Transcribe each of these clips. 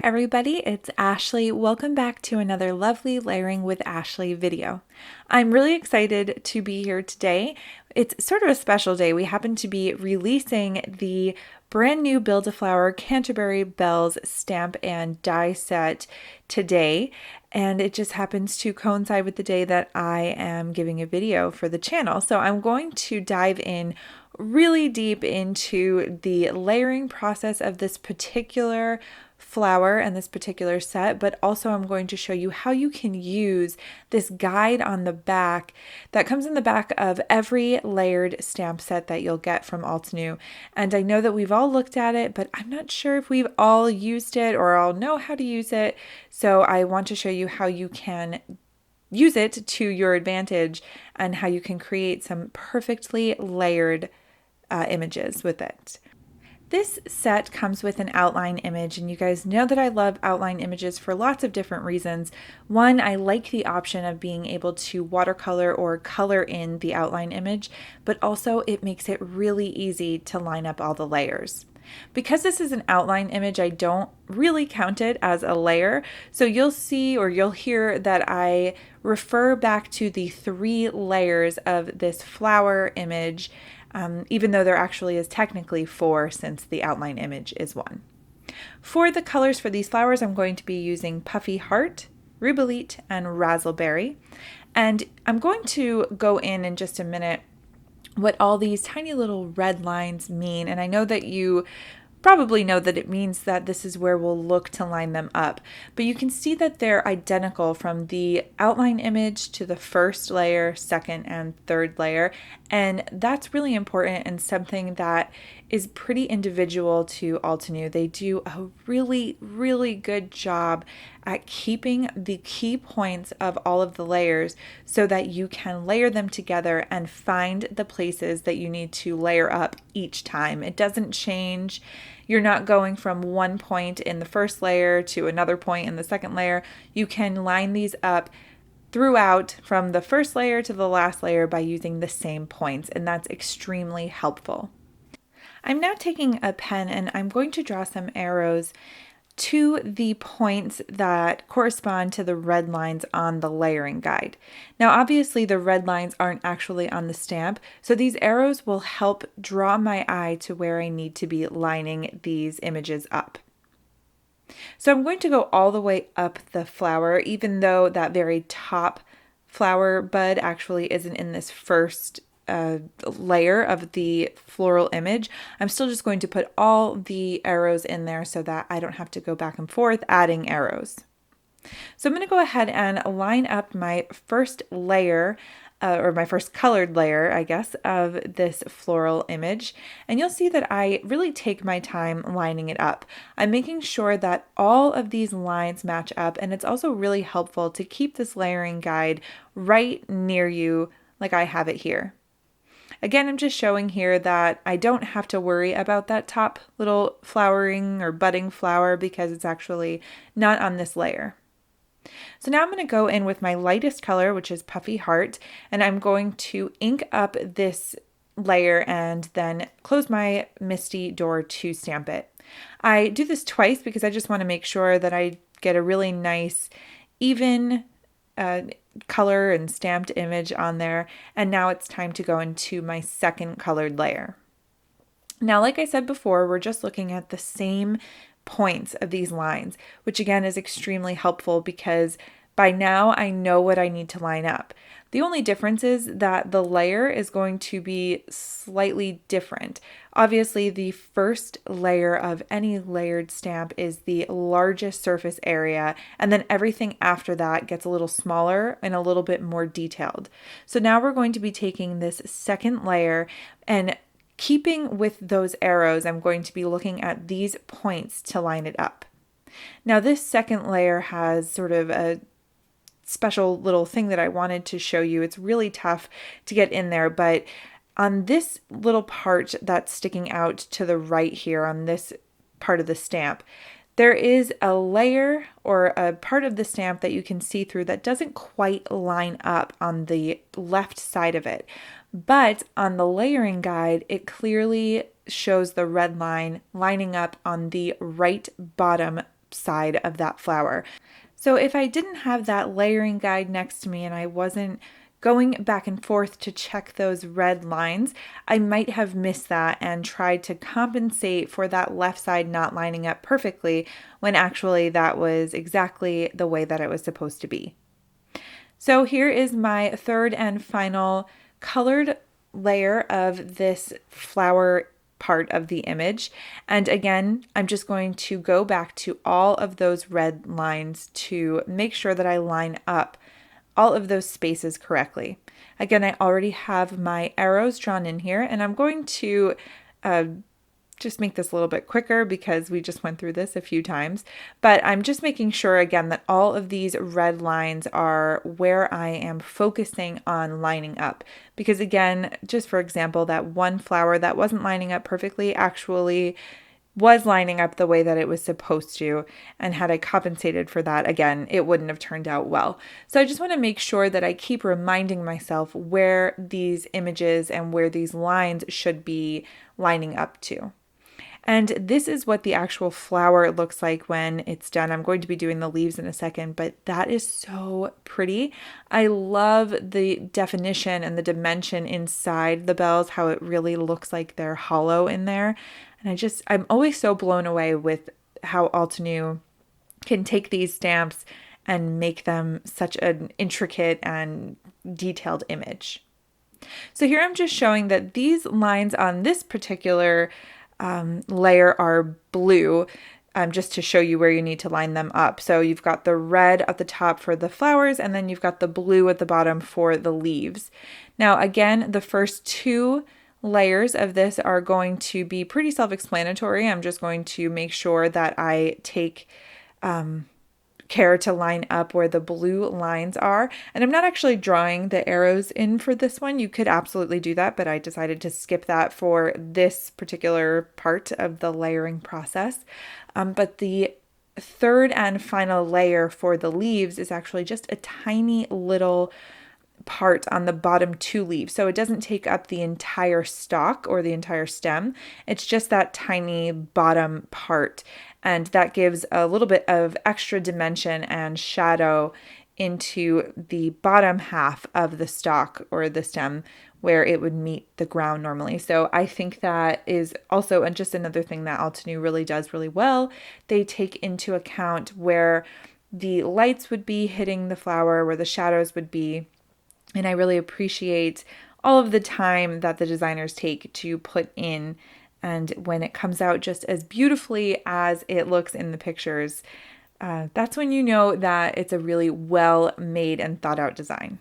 there everybody, it's Ashley. Welcome back to another lovely Layering with Ashley video. I'm really excited to be here today. It's sort of a special day. We happen to be releasing the brand new Build-A-Flower Canterbury Bells stamp and die set today, and it just happens to coincide with the day that I am giving a video for the channel. So I'm going to dive in really deep into the layering process of this particular flower and this particular set, but also I'm going to show you how you can use this guide on the back that comes in the back of every layered stamp set that you'll get from Altenew. And I know that we've all looked at it, but I'm not sure if we've all used it or all know how to use it. So I want to show you how you can use it to your advantage and how you can create some perfectly layered images with it. This set comes with an outline image, and you guys know that I love outline images for lots of different reasons. One, I like the option of being able to watercolor or color in the outline image, but also it makes it really easy to line up all the layers. Because this is an outline image, I don't really count it as a layer, so you'll see or you'll hear that I refer back to the 3 layers of this flower image, even though there actually is technically 4 since the outline image is 1. For the colors for these flowers, I'm going to be using Puffy Heart, Rubilite, and Razzleberry. And I'm going to go in just a minute what all these tiny little red lines mean. And I know that you probably know that it means that this is where we'll look to line them up. But you can see that they're identical from the outline image to the first layer, second, and third layer. And that's really important and something that is pretty individual to Altenew. They do a really, really good job at keeping the key points of all of the layers so that you can layer them together and find the places that you need to layer up each time. It doesn't change. You're not going from one point in the first layer to another point in the second layer. You can line these up throughout from the first layer to the last layer by using the same points, and that's extremely helpful. I'm now taking a pen and I'm going to draw some arrows to the points that correspond to the red lines on the layering guide. Now obviously the red lines aren't actually on the stamp, so these arrows will help draw my eye to where I need to be lining these images up. So I'm going to go all the way up the flower, even though that very top flower bud actually isn't in this first layer of the floral image. I'm still just going to put all the arrows in there so that I don't have to go back and forth adding arrows. So I'm going to go ahead and line up my first layer, or my first colored layer, I guess, of this floral image. And you'll see that I really take my time lining it up. I'm making sure that all of these lines match up, and it's also really helpful to keep this layering guide right near you like I have it here. Again, I'm just showing here that I don't have to worry about that top little flowering or budding flower because it's actually not on this layer. So now I'm going to go in with my lightest color, which is Puffy Heart, and I'm going to ink up this layer and then close my MISTI door to stamp it. I do this twice because I just want to make sure that I get a really nice, even color and stamped image on there. And now it's time to go into my second colored layer. Now, like I said before, we're just looking at the same points of these lines, which again is extremely helpful because by now I know what I need to line up. The only difference is that the layer is going to be slightly different. Obviously, the first layer of any layered stamp is the largest surface area, and then everything after that gets a little smaller and a little bit more detailed. So now we're going to be taking this second layer and keeping with those arrows, I'm going to be looking at these points to line it up. Now this second layer has sort of a special little thing that I wanted to show you. It's really tough to get in there, but on this little part that's sticking out to the right here on this part of the stamp, there is a layer or a part of the stamp that you can see through that doesn't quite line up on the left side of it. But on the layering guide, it clearly shows the red line lining up on the right bottom side of that flower. So if I didn't have that layering guide next to me and I wasn't going back and forth to check those red lines, I might have missed that and tried to compensate for that left side not lining up perfectly when actually that was exactly the way that it was supposed to be. So here is my third and final colored layer of this flower part of the image. And again, I'm just going to go back to all of those red lines to make sure that I line up all of those spaces correctly. Again, I already have my arrows drawn in here, and I'm going to just make this a little bit quicker because we just went through this a few times, but I'm just making sure again that all of these red lines are where I am focusing on lining up. Because again, just for example, that one flower that wasn't lining up perfectly actually was lining up the way that it was supposed to, and had I compensated for that, again, it wouldn't have turned out well. So I just want to make sure that I keep reminding myself where these images and where these lines should be lining up to. And this is what the actual flower looks like when it's done. I'm going to be doing the leaves in a second, but that is so pretty. I love the definition and the dimension inside the bells, how it really looks like they're hollow in there. And I'm always so blown away with how Altenew can take these stamps and make them such an intricate and detailed image. So here I'm just showing that these lines on this particular layer are blue, just to show you where you need to line them up. So you've got the red at the top for the flowers, and then you've got the blue at the bottom for the leaves. Now again, the first two layers of this are going to be pretty self-explanatory. I'm just going to make sure that I take care to line up where the blue lines are. And I'm not actually drawing the arrows in for this one. You could absolutely do that, but I decided to skip that for this particular part of the layering process. But the third and final layer for the leaves is actually just a tiny little part on the bottom two leaves. So it doesn't take up the entire stalk or the entire stem. It's just that tiny bottom part. And that gives a little bit of extra dimension and shadow into the bottom half of the stalk or the stem where it would meet the ground normally. So I think that is also just another thing that Altenew really does really well. They take into account where the lights would be hitting the flower, where the shadows would be. And I really appreciate all of the time that the designers take to put in, and when it comes out just as beautifully as it looks in the pictures, that's when you know that it's a really well made and thought out design.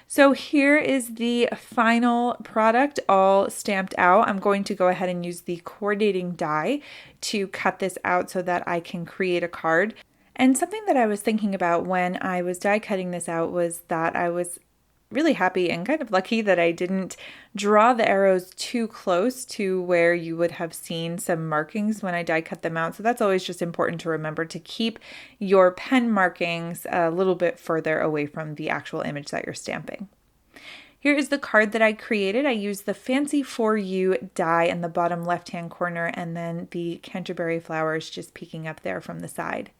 So here is the final product all stamped out. I'm going to go ahead and use the coordinating die to cut this out so that I can create a card. And something that I was thinking about when I was die cutting this out was that I was really happy and kind of lucky that I didn't draw the arrows too close to where you would have seen some markings when I die cut them out. So that's always just important to remember, to keep your pen markings a little bit further away from the actual image that you're stamping. Here is the card that I created. I used the Fancy For You die in the bottom left-hand corner, and then the Canterbury flowers just peeking up there from the side.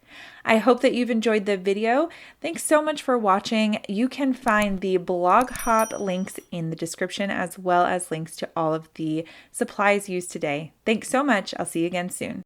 I hope that you've enjoyed the video. Thanks so much for watching. You can find the blog hop links in the description, as well as links to all of the supplies used today. Thanks so much. I'll see you again soon.